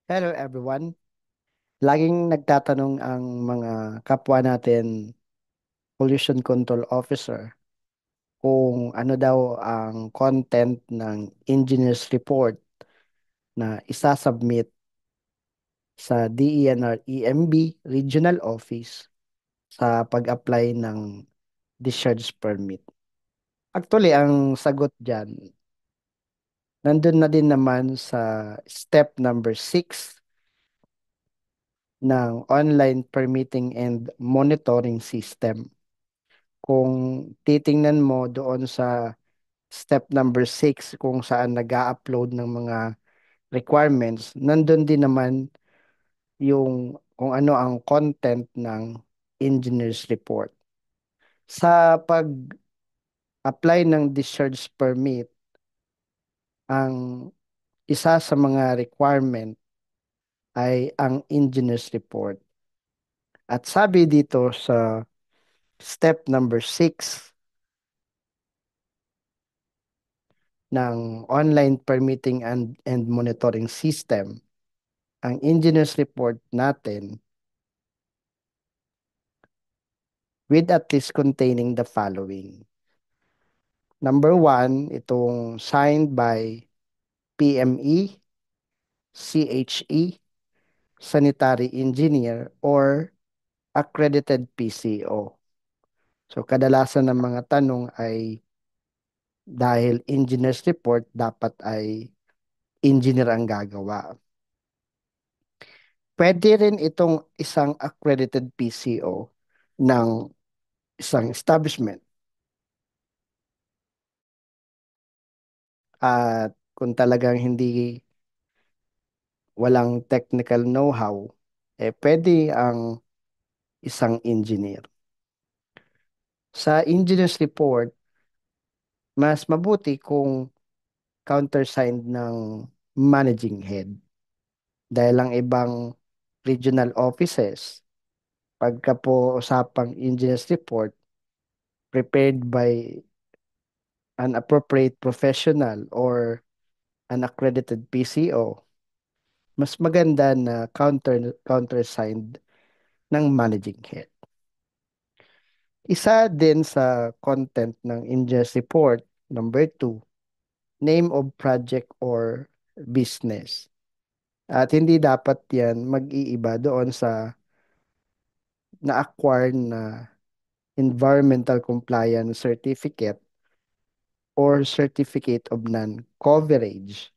Hello everyone. Laging nagtatanong ang mga kapwa natin pollution control officer kung ano daw ang content ng engineer's report na isasubmit sa DENR-EMB Regional Office sa pag-apply ng discharge permit. Actually, ang sagot dyan, nandun na din naman sa step number 6 ng online permitting and monitoring system. Kung titingnan mo doon sa step number 6 kung saan nag-upload ng mga requirements, nandun din naman yung kung ano ang content ng engineer's report. Sa pag-apply ng discharge permit, ang isa sa mga requirement ay ang engineer's report. At sabi dito sa step number 6 ng online permitting and monitoring system, ang engineer's report natin with at least containing the following. Number one, itong signed by PME, CHE, sanitary engineer, or accredited PCO. So kadalasan ng mga tanong ay dahil engineer's report, dapat ay engineer ang gagawa. Pwede rin itong isang accredited PCO ng isang establishment. At kung talagang hindi walang technical know-how, pwede ang isang engineer. Sa engineer's report, mas mabuti kung countersigned ng managing head. Dahil ang ibang regional offices, pagka po usapang engineer's report, prepared by an appropriate professional or an accredited PCO, mas maganda na countersigned ng managing head. Isa din sa content ng India's report, number 2, name of project or business. At hindi dapat yan mag-iiba doon sa na-acquire na environmental compliance certificate or certificate of non-coverage.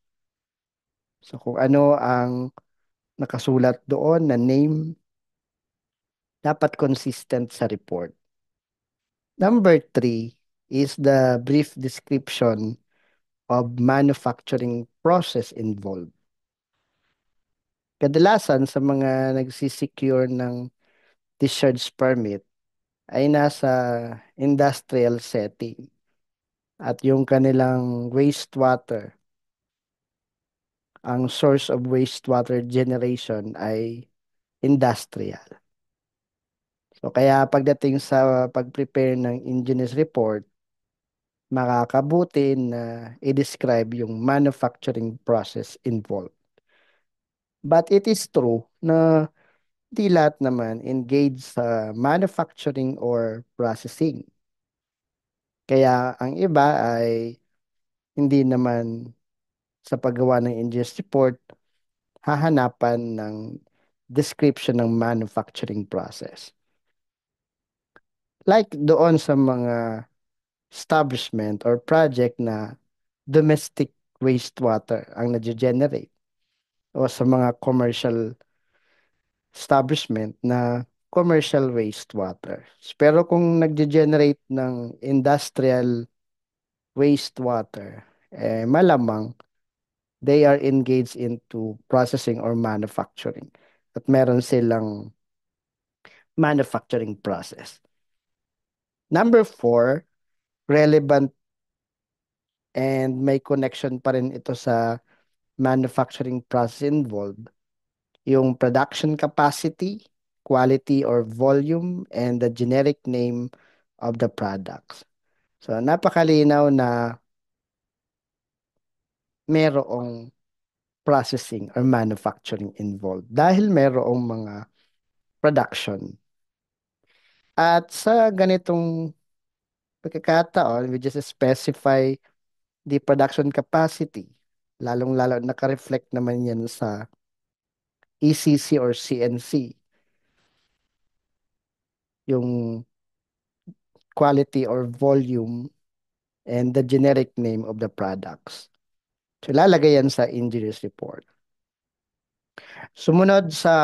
So kung ano ang nakasulat doon na name, dapat consistent sa report. Number 3 is the brief description of manufacturing process involved. Kadalasan sa mga nagsisecure ng discharge permit ay nasa industrial setting at yung kanilang wastewater, ang source of wastewater generation ay industrial. So kaya pagdating sa pag-prepare ng engineer's report, makakabuti na i-describe yung manufacturing process involved. But it is true na di lahat naman engage sa manufacturing or processing. Kaya ang iba ay hindi naman sa paggawa ng engineer's report hahanapan ng description ng manufacturing process. Like doon sa mga establishment or project na domestic wastewater ang nage-generate o sa mga commercial establishment na commercial wastewater. Pero kung nagge-generate ng industrial wastewater, malamang they are engaged into processing or manufacturing. At meron silang manufacturing process. Number 4, relevant and may connection pa rin ito sa manufacturing process involved, yung production capacity, quality or volume, and the generic name of the products. So, napakalinaw na merong processing or manufacturing involved dahil merong mga production. At sa ganitong pagkakataon, we just specify the production capacity. Lalong-lalo naka-reflect naman yan sa ECC or CNC, yung quality or volume and the generic name of the products. So, lalagay yan sa engineer's report. Sumunod sa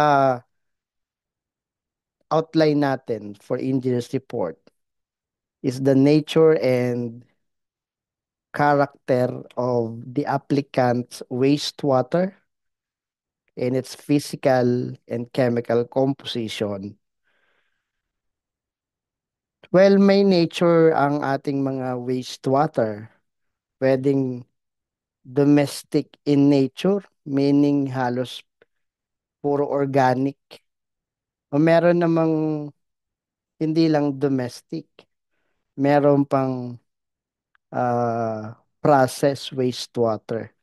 outline natin for engineer's report is the nature and character of the applicant's wastewater and its physical and chemical composition. Well, may nature ang ating mga wastewater. Pwedeng domestic in nature, meaning halos puro organic. O meron namang hindi lang domestic, meron pang process wastewater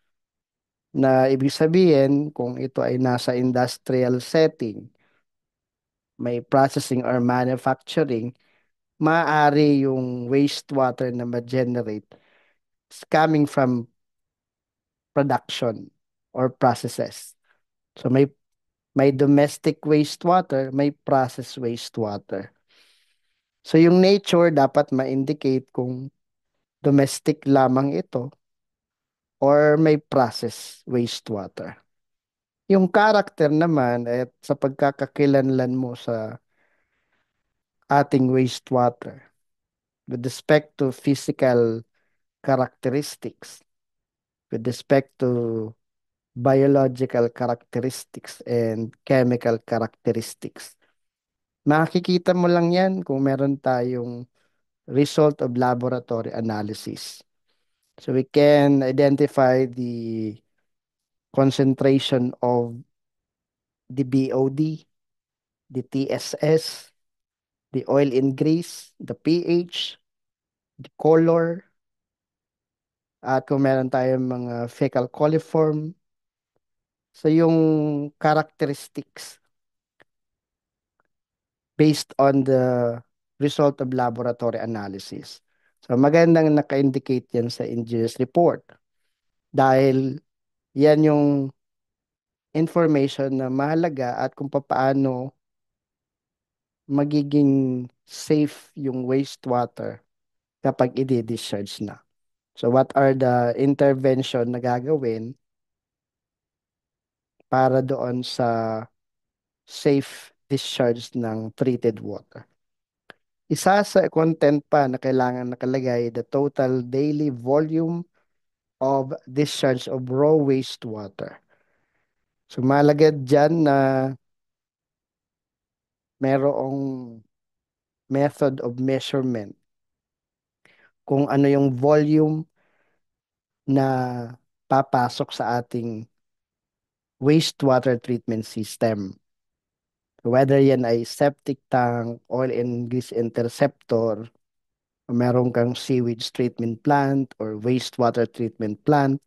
na ibig sabihin kung ito ay nasa industrial setting, may processing or manufacturing, maaari yung wastewater na ma-generate is coming from production or processes. So may domestic wastewater, may process wastewater. So yung nature dapat ma-indicate kung domestic lamang ito or may process wastewater. Yung character naman at sa pagkakakilanlan mo sa ating wastewater with respect to physical characteristics, with respect to biological characteristics and chemical characteristics. Makikita mo lang yan kung meron tayong result of laboratory analysis. So we can identify the concentration of the BOD, the TSS, the oil in grease, the pH, the color, at kung meron tayong mga fecal coliform. So yung characteristics based on the result of laboratory analysis. So magandang naka-indicate yan sa engineer's report dahil yan yung information na mahalaga at kung paano magiging safe yung wastewater kapag i-discharge na. So what are the intervention na gagawin para doon sa safe discharge ng treated water? Isa sa content pa na kailangan nakalagay, the total daily volume of discharge of raw wastewater. So malagad dyan na merong method of measurement kung ano yung volume na papasok sa ating wastewater treatment system. Whether yan ay septic tank, oil and grease interceptor, o meron kang sewage treatment plant or wastewater treatment plant,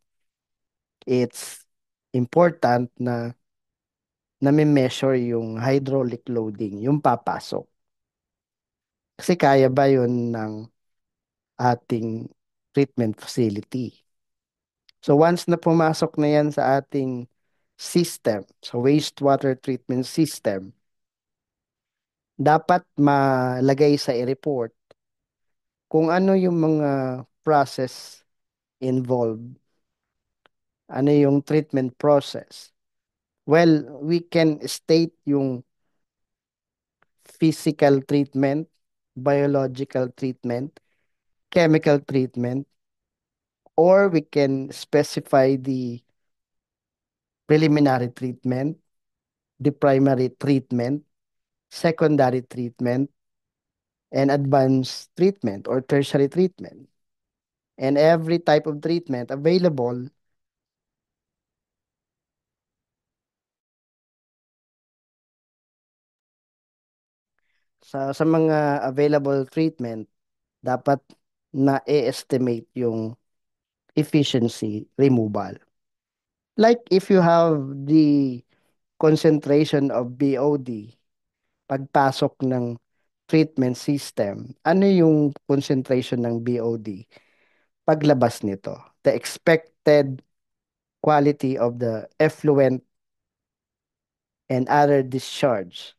it's important na nami-measure yung hydraulic loading, yung papasok. Kasi kaya ba yun ng ating treatment facility? So once na pumasok na yan sa ating system, so wastewater treatment system, dapat malagay sa report kung ano yung mga process involved, ano yung treatment process. Well, we can state yung physical treatment, biological treatment, chemical treatment, or we can specify the preliminary treatment, the primary treatment, secondary treatment, and advanced treatment or tertiary treatment. And every type of treatment available sa mga available treatment, dapat na-estimate yung efficiency removal. Like if you have the concentration of BOD, pagpasok ng treatment system, ano yung concentration ng BOD paglabas nito? The expected quality of the effluent and other discharge,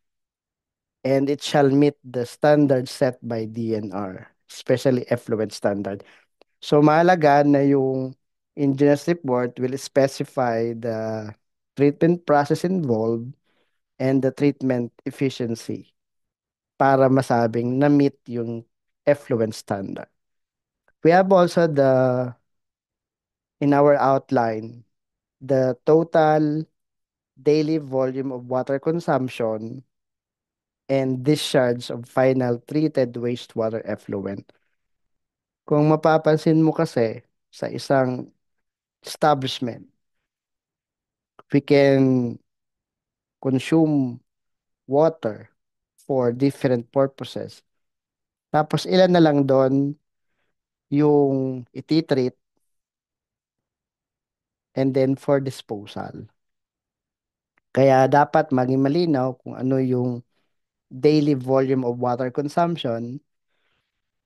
and it shall meet the standard set by DNR, especially effluent standard. So mahalaga na yung engineer's report will specify the treatment process involved and the treatment efficiency para masabing na-meet yung effluent standard. We have also in our outline, the total daily volume of water consumption and discharge of final treated wastewater effluent. Kung mapapansin mo kasi sa isang establishment, we can consume water for different purposes. Tapos ilan na lang doon yung ititreat and then for disposal. Kaya dapat maging malinaw kung ano yung daily volume of water consumption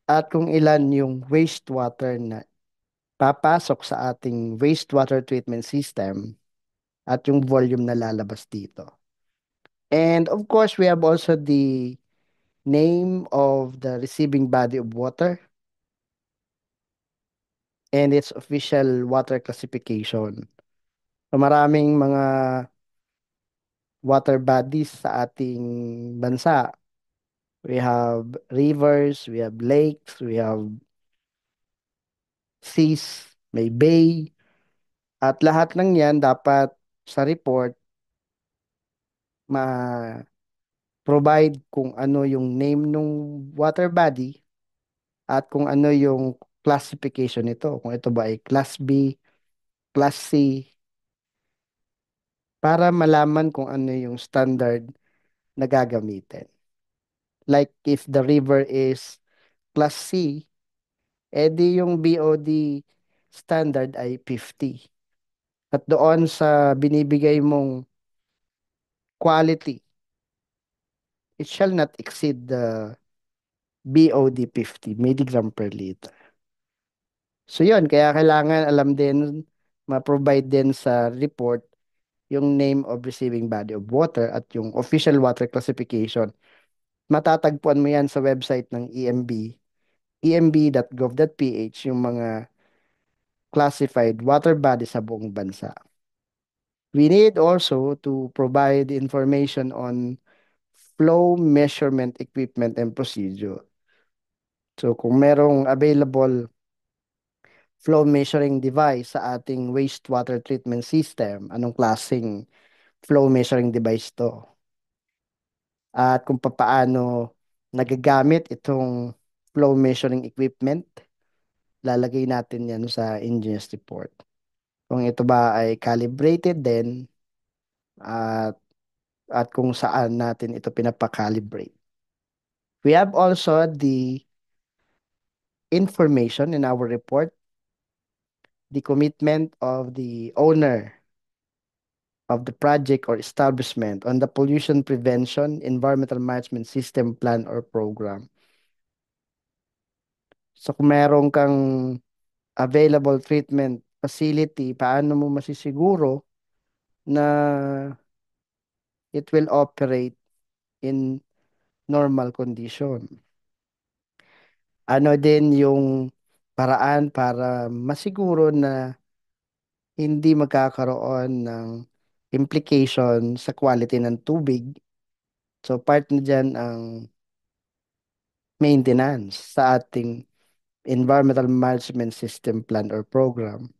at kung ilan yung wastewater na papasok sa ating wastewater treatment system at yung volume na lalabas dito. And of course, we have also the name of the receiving body of water and its official water classification. So maraming mga water bodies sa ating bansa. We have rivers, we have lakes, we have seas, may bay, at lahat ng yan dapat sa report ma-provide kung ano yung name ng water body at kung ano yung classification nito. Kung ito ba ay Class B, Class C, para malaman kung ano yung standard na gagamitin. Like if the river is Class C, edi yung BOD standard ay 50. At doon sa binibigay mong quality, it shall not exceed the BOD 50 milligram per liter. So yun, kaya kailangan alam din, ma-provide din sa report yung name of receiving body of water at yung official water classification. Matatagpuan mo yan sa website ng EMB, emb.gov.ph, yung mga classified water body sa buong bansa. We need also to provide information on flow measurement equipment and procedure. So kung merong available flow measuring device sa ating wastewater treatment system, anong klaseng flow measuring device to? At kung papaano nagagamit itong flow measuring equipment, lalagay natin yan sa engineer's report. Kung ito ba ay calibrated din at at kung saan natin ito pinapakalibrate. We have also the information in our report, the commitment of the owner of the project or establishment on the pollution prevention, environmental management system plan or program. So kung meron kang available treatment facility, paano mo masisiguro na it will operate in normal condition? Ano din yung paraan para masiguro na hindi magkakaroon ng implication sa quality ng tubig. So part na dyan ang maintenance sa ating environmental management system plan or program.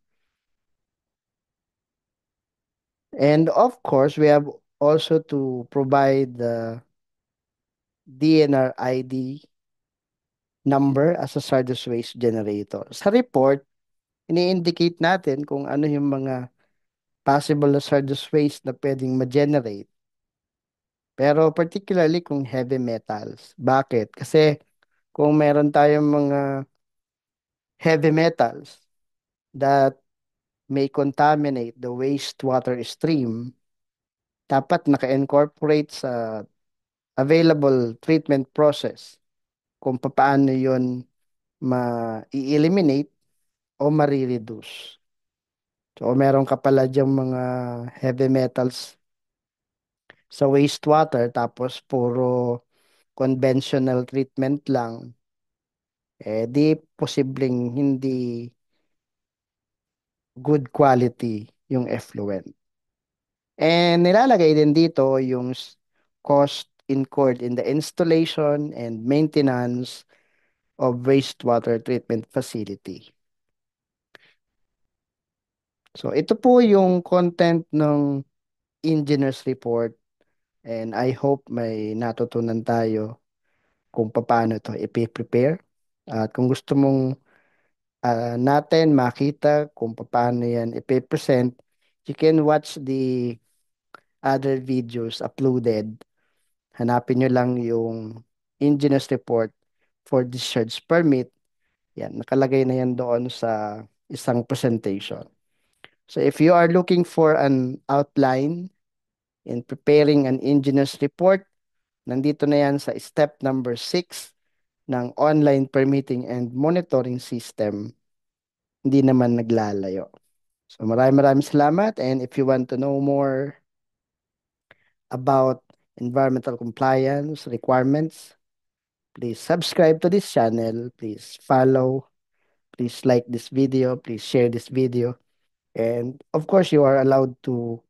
And of course, we have also to provide the DNR ID number as a hazardous waste generator. Sa report, ini-indicate natin kung ano yung mga possible hazardous waste na pwedeng ma-generate. Pero particularly kung heavy metals. Bakit? Kasi kung meron tayong mga heavy metals that may contaminate the wastewater stream, dapat naka-incorporate sa available treatment process kung paano yun ma-eliminate o ma-reduce. So, meron ka pala diyang mga heavy metals sa wastewater tapos puro conventional treatment lang, di posibleng hindi good quality yung effluent. And nilalagay din dito yung cost incurred in the installation and maintenance of wastewater treatment facility. So ito po yung content ng engineer's report, and I hope may natutunan tayo kung paano ito i-prepare. At kung gusto mong natin makita kung paano yan i-present, you can watch the other videos uploaded. Hanapin nyo lang yung engineer's report for discharge permit. Yan, nakalagay na yan doon sa isang presentation. So if you are looking for an outline in preparing an engineer's report, nandito na yan sa step number 6 ng online permitting and monitoring system. Hindi naman naglalayo. So maraming maraming salamat, and if you want to know more about environmental compliance requirements, please subscribe to this channel, please follow, please like this video, please share this video, and of course you are allowed to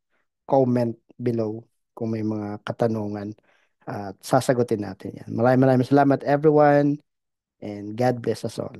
comment below kung may mga katanungan at sasagutin natin yan. Maraming maraming salamat everyone, and God bless us all.